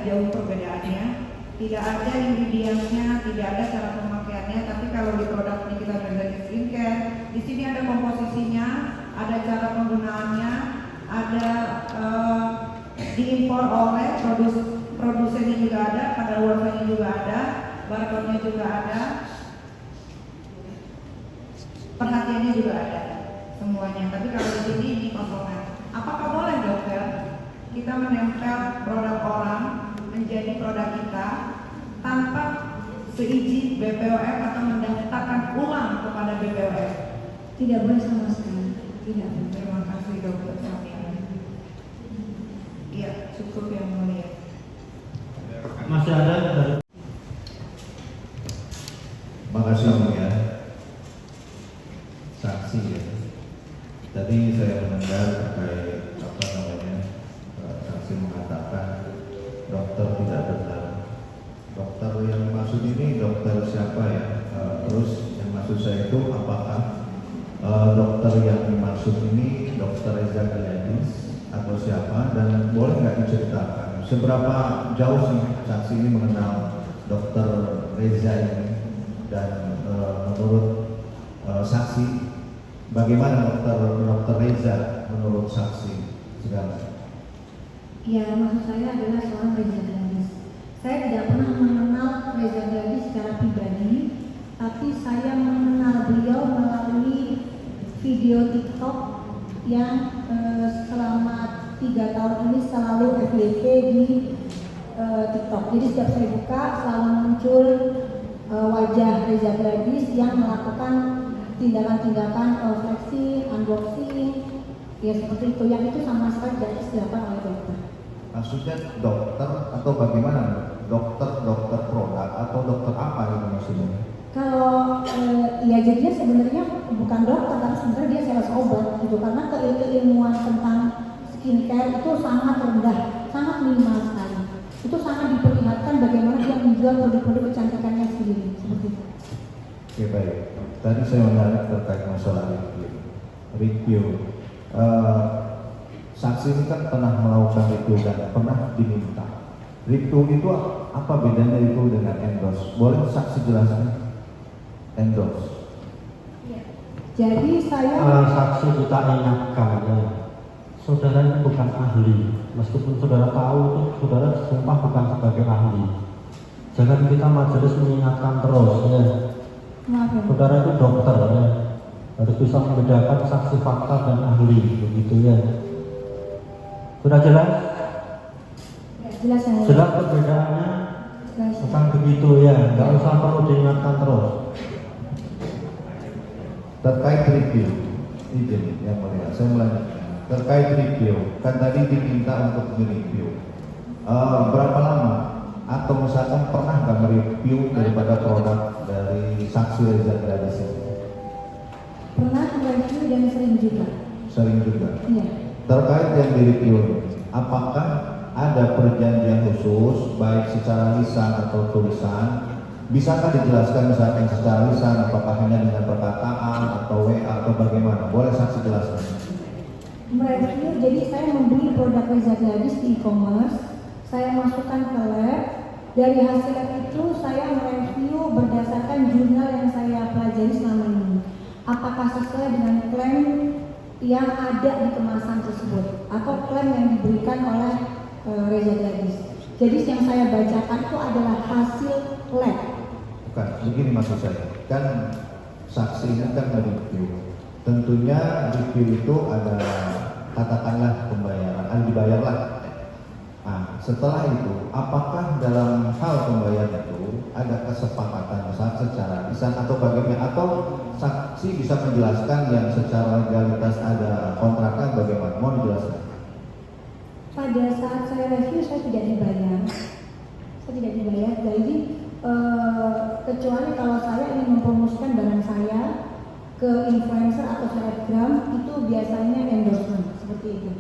jauh perbedaannya. Tidak ada ingredientnya, tidak ada cara pemakaiannya. Tapi kalau di produk ini kita dari skincare, di sini ada komposisinya, ada cara penggunaannya, ada diimpor oleh produsennya juga ada, kadaluarsanya juga ada, barcode-nya juga ada, perhatiannya juga ada, semuanya. Tapi kalau di sini ini kosongan. Apakah boleh dokter kita menempel produk orang menjadi produk kita tanpa seizin BPOM atau mendaftarkan ulang kepada BPOM? Tidak boleh sama sekali. Tidak. Terima kasih dokter Samia. Iya, cukup yang mulia. Masih ada dari... Makasih Yang Mulia. Saksi ya. Tadi saya mendengar terkait saksi mengatakan dokter tidak benar. Dokter yang dimaksud ini dokter siapa ya? Terus yang maksud saya itu apakah dokter yang dimaksud ini dokter Reza Gladys atau siapa, dan boleh nggak diceritakan seberapa jauh sih saksi ini mengenal dokter Reza ini, dan menurut saksi bagaimana dokter Reza menurut saksi segala? Ya, maksud saya adalah seorang Reza Gladys. Saya tidak pernah mengenal Reza Gladys secara pribadi, tapi saya mengenal beliau melalui video TikTok yang selama 3 tahun ini selalu FYP di TikTok. Jadi setiap saya buka selalu muncul wajah Reza Gladys yang melakukan tindakan-tindakan flexing, unboxing, ya seperti itu. Yang itu sama sekali tidak dilakukan oleh dokter. Maksudnya dokter atau bagaimana? Dokter produk atau dokter apa itu maksudnya? Kalau ya jadinya sebenarnya bukan dokter, tapi sebenarnya dia sales obat gitu, karena keilmuan tentang skincare itu sangat rendah, sangat minimal sekali. Itu sangat diperlihatkan bagaimana dia menjual produk-produk kecantikannya sendiri seperti itu. Oke, baik. Tadi saya menarik terkait masalah review. Saksi ini kan pernah melakukan review dan pernah diminta. Review itu apa bedanya itu dengan endorse? Boleh saksi jelaskan? Endorse. Ya. Jadi saya saksi kita ingatkan ya, saudara ini bukan ahli. Meskipun saudara tahu itu, saudara sumpah bukan sebagai ahli. Jangan kita majelis mengingatkan terus ya. maaf ya. Saudara itu dokter ya, harus bisa membedakan saksi fakta dan ahli, begitu ya. Sudah jelas? Ya, jelas saya. Jelas perbedaannya? Jelas. Bukan begitu ya, nggak usah perlu diingatkan terus. Terkait review, izin yang mulia, saya melanjutkan. Terkait review, kan tadi diminta untuk direview. Berapa lama? Atau misalkan pernah nggak mereview daripada produk dari saksi Reza Gladys ini? Pernah mereview dan sering juga. Sering juga. Iya. Terkait yang direview, apakah ada perjanjian khusus baik secara lisan atau tulisan? Bisakah dijelaskan misalkan secara lisan, apakah hanya dengan perkataan atau WA atau bagaimana? Boleh saksi jelaskan? Mereview, jadi saya membeli produk Reza Gladys di e-commerce, saya masukkan ke lab. Dari hasil lab itu saya mereview berdasarkan jurnal yang saya pelajari selama ini. Apakah sesuai dengan klaim yang ada di kemasan tersebut atau klaim yang diberikan oleh Reza Gladys. Jadi yang saya bacakan itu adalah hasil lab. Bukan, begini maksud saya. Kan saksi ini kan mereview. Tentunya review itu ada katakanlah pembayaran, dibayarlah. Nah, setelah itu, apakah dalam hal pembayaran itu ada kesepakatan secara lisan atau bagaimana? Atau saksi bisa menjelaskan yang secara legalitas ada kontraknya bagaimana? Mau dijelaskan? Pada saat saya review saya tidak dibayar. Saya tidak dibayar. Jadi kecuali kalau saya ingin mempromosikan barang saya ke influencer atau selebgram, itu biasanya endorsement seperti itu.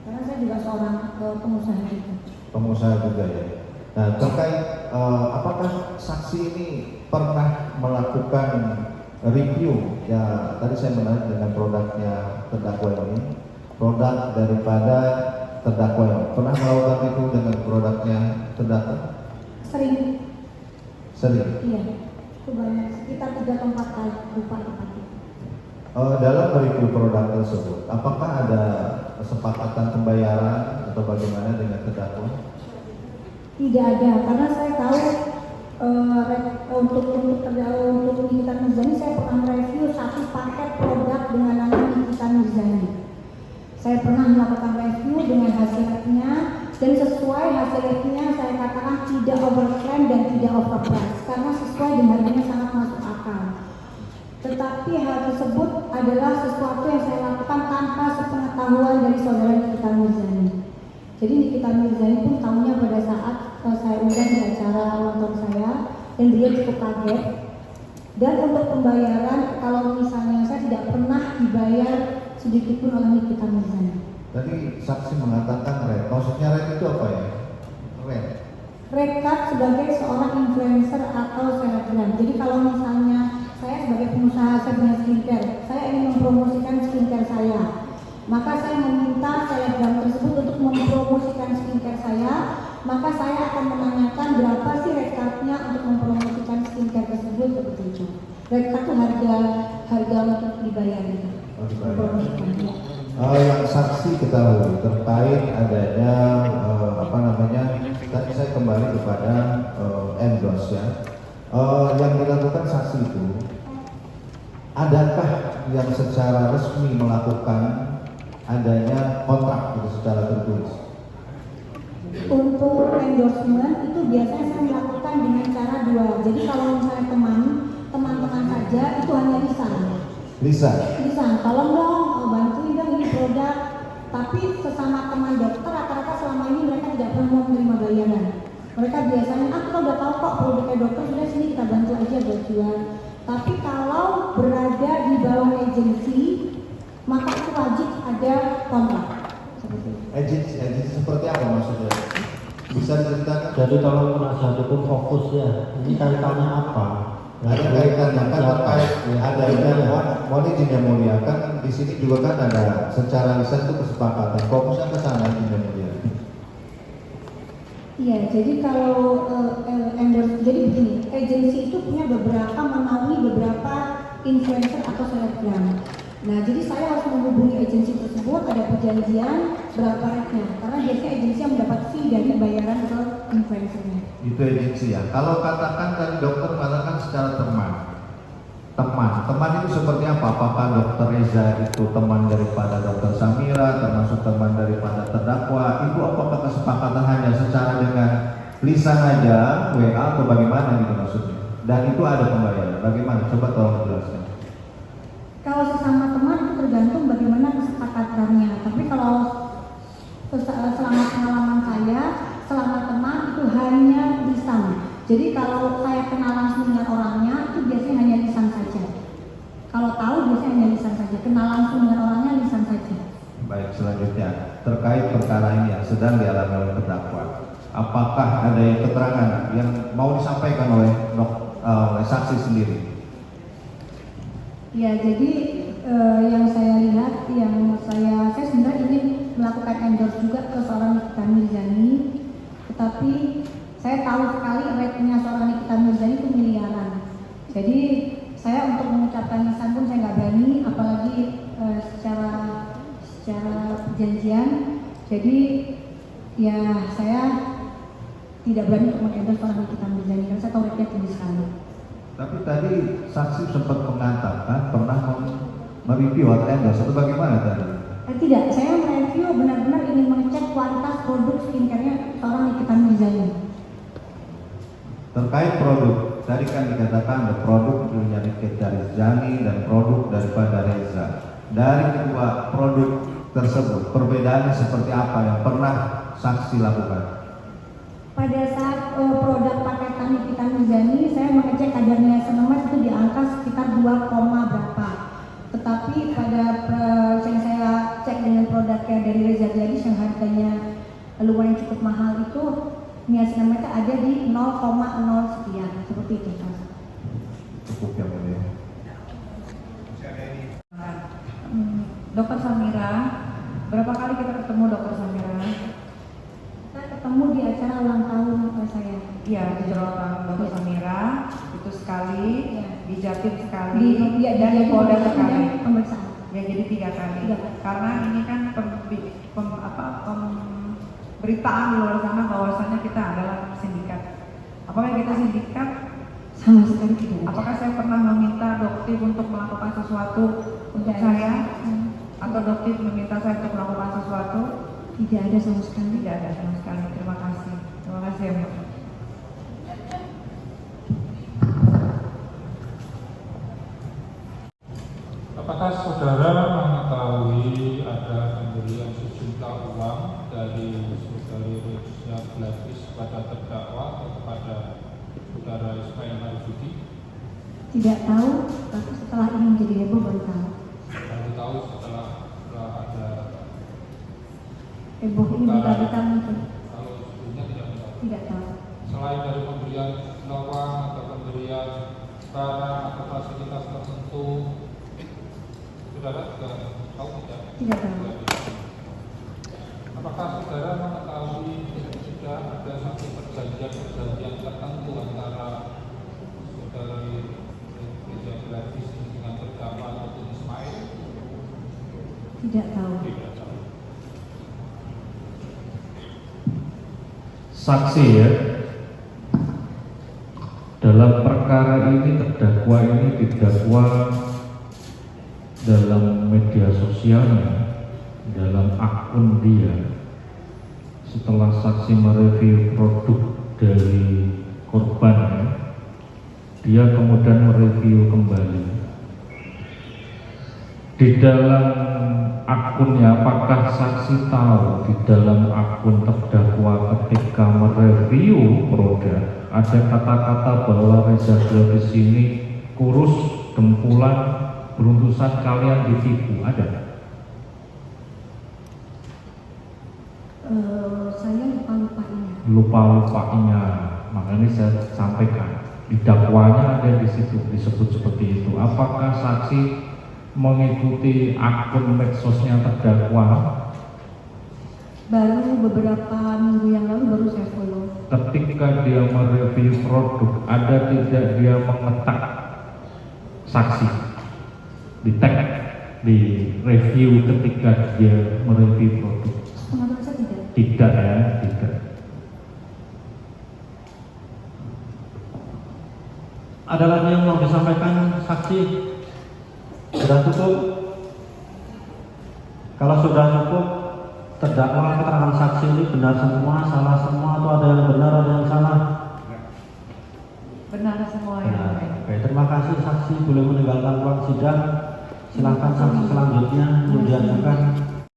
Karena saya juga seorang pengusaha juga. Pengusaha juga ya. Nah, terkait apakah saksi ini pernah melakukan review? Ya, tadi saya menarik dengan produknya terdakwa ini, produk daripada terdakwa ini. Pernah melakukan itu dengan produknya datang? Sering, Sering. iya, itu banyak, sekitar 3 atau 4 kali, lupa tepatnya. Dalam mereview produk tersebut, apakah ada kesepakatan pembayaran atau bagaimana dengan terdakwa? Tidak ada, karena saya tahu untuk Nikita Mirzani saya pernah mereview 1 paket produk dengan nama Nikita Mirzani. Saya pernah melakukan review dengan hasil labnya, dan sesuai hasil labnya saya katakan tidak overclaim dan tidak overprice karena sesuai dan harganya sangat masuk akal. Tetapi hal tersebut adalah sesuatu yang saya lakukan tanpa sepengetahuan dari saudara Nikita Mirzani. Jadi Nikita Mirzani pun tahunya pada saat saya undang di acara nonton saya, dan dia cukup kaget. Dan untuk pembayaran, kalau misalnya saya tidak pernah dibayar sedikit pun oleh Nikita Mirzani. Tadi saksi mengatakan red, maksudnya red itu apa ya? Red. Red card sebagai seorang influencer atau selebgram. Jadi kalau misalnya saya sebagai pengusaha saya skincare, saya ingin mempromosikan skincare saya, maka saya meminta selebgram tersebut untuk mempromosikan skincare saya, maka saya akan menanyakan berapa sih red card-nya untuk mempromosikan skincare tersebut, seperti itu. Red card itu harga untuk dibayar itu. Oh, dibayar. Mempromosikan, ya. Yang saksi ketahui terkait adanya tadi saya kembali kepada endorse ya. Yang dilakukan saksi itu, adakah yang secara resmi melakukan adanya kontrak itu secara tertulis? Untuk endorsement itu biasanya saya melakukan dengan cara 2. Jadi kalau misalnya teman-teman saja itu hanya lisan, tolong dong bantuin dong ini produk. Tapi sesama teman dokter rata-rata selama ini mereka tidak pernah menerima bayaran. Mereka biasanya kita udah tahu kok produknya dokter, sudah sini kita bantu aja buat jual. Tapi kalau berada di bawah agensi, maka itu wajib ada kontrak. Seperti itu. Agensi seperti apa maksudnya? Bisa diceritakan? Jadi kalau penasihat hukum fokus ya, ini kaitannya apa? Ada kaitannya kan terkait adanya mohon izin yang mulia, kan di sini juga kan ada secara lisan itu kesepakatan, fokusnya ke sana izin yang mulia. Iya, jadi kalau endorse, jadi begini, agensi itu punya menaungi beberapa influencer atau selebgram. Nah, jadi saya harus menghubungi agensi tersebut, ada perjanjian berapa rate-nya, karena biasanya agensi yang mendapat fee dari bayaran ke influencernya. Itu agensi ya. Kalau katakan tadi dokter mengatakan secara teman itu seperti apa? Apakah dokter Reza itu teman daripada dokter Samira, termasuk teman daripada terdakwa? Itu apakah kesepakatan hanya secara dengan lisan aja, WA atau bagaimana gitu maksudnya? Dan itu ada pembayaran. Bagaimana? Coba tolong jelaskan. Kalau sesama teman itu tergantung bagaimana kesepakatannya. Tapi kalau selama pengalaman saya, selama teman itu hanya lisan. Jadi kalau saya kenal langsung dengan orangnya itu biasanya hanya lisan saja. Kalau tahu biasanya hanya lisan saja. Kenal langsung dengan orangnya lisan saja. Baik, selanjutnya terkait perkara ini yang sedang dialami oleh terdakwa, apakah ada keterangan yang mau disampaikan oleh saksi sendiri? Ya, jadi yang saya lihat, saya sebenarnya ingin melakukan endorse juga ke seorang Nikita Mirzani, tetapi saya tahu sekali rate-nya seorang Nikita Mirzani itu miliaran. Jadi saya untuk mengucapkan lisan pun saya nggak berani, apalagi secara perjanjian. Jadi ya saya tidak berani untuk mengendorse seorang Nikita Mirzani karena saya tahu rate-nya tinggi sekali. Tapi tadi saksi sempat mengatakan pernah mereview atau endorse itu bagaimana tadi? Tidak, saya mereview benar-benar ingin mengecek kualitas produk skincare-nya seorang Nikita Mirzani. Terkait produk, tadi kan dikatakan ada produk punya Nikita Mirzani dan produk daripada Reza. Dari kedua produk tersebut, perbedaannya seperti apa yang pernah saksi lakukan? Pada saat produk paketan Nikita Mirzani, saya mengecek kadar niacinamide itu di angka sekitar 2, berapa. Tetapi pada yang saya cek dengan produknya dari Reza Gladys yang harganya lumayan cukup mahal itu, niacinamide ada di 0,0 sekian, seperti itu. Cukup yang mulia. Dokter Samira, berapa kali kita ketemu Dokter Samira? Saya ketemu di acara ulang tahun saya. Iya, di Jerotan Bapak Samira itu sekali, Iya. di Jatim sekali, dan di jadi Polda sekali. pemeriksaan. Ya jadi 3 kali. Iya. Karena ini kan pemberitaan di luar sana bahwasannya kita adalah sindikat. Apakah kita sindikat? Sama sekali tidak. Apakah saya pernah meminta dokter untuk melakukan sesuatu untuk saya? Atau dokter meminta saya untuk melakukan sesuatu? Tidak ada sama sekali. Tidak ada sama sekali. Terima kasih. Terima kasih ya Mbak. Apakah saudara mengetahui ada pemberian sejumlah uang dari saudari Regina Gladys kepada terdakwa atau kepada saudara Ismail Marzuki? Tidak tahu, tapi setelah ini menjadi heboh baru tahu. Baru tahu setelah ada, Heboh ini berita-berita muncul. kalau sebelumnya tidak tahu. Tidak tahu. Selain dari pemberian sejumlah uang atau pemberian barang atau fasilitas tertentu, saudara juga tahu tidak? Tidak tahu. Apakah saudara mengetahui sudah ada satu perjanjian tertentu antara saudari Regina Gladys dengan terdakwa maupun Ismail? Tidak tahu. Tidak tahu. Saksi ya, dalam perkara ini terdakwa ini didakwa dalam media sosialnya, dalam akun dia. Setelah saksi mereview produk dari korban, dia kemudian mereview kembali. Di dalam akunnya, apakah saksi tahu di dalam akun terdakwa ketika mereview produk ada kata-kata bahwa Reza Gladys ini kurus, dengkulan, beruntusan, kalian ditipu, ada? Saya lupa ini. Lupa-lupanya, makanya saya sampaikan di dakwanya ada di situ disebut seperti itu. Apakah saksi mengikuti akun medsosnya terdakwa? Baru beberapa minggu yang lalu baru saya follow. Ketika dia mereview produk, ada tidak dia mengetak saksi di tag di review ketika dia mereview produk? Pengalaman saya tidak. Tidak ya, tidak. Ada lagi yang mau disampaikan saksi? Sudah cukup? Kalau sudah cukup, terdakwa keterangan saksi ini benar semua, salah semua, atau ada yang benar, ada yang salah? Benar semua ya. Benar. Oke, terima kasih saksi boleh meninggalkan ruang sidang. Silakan saksi selanjutnya yang diajukan.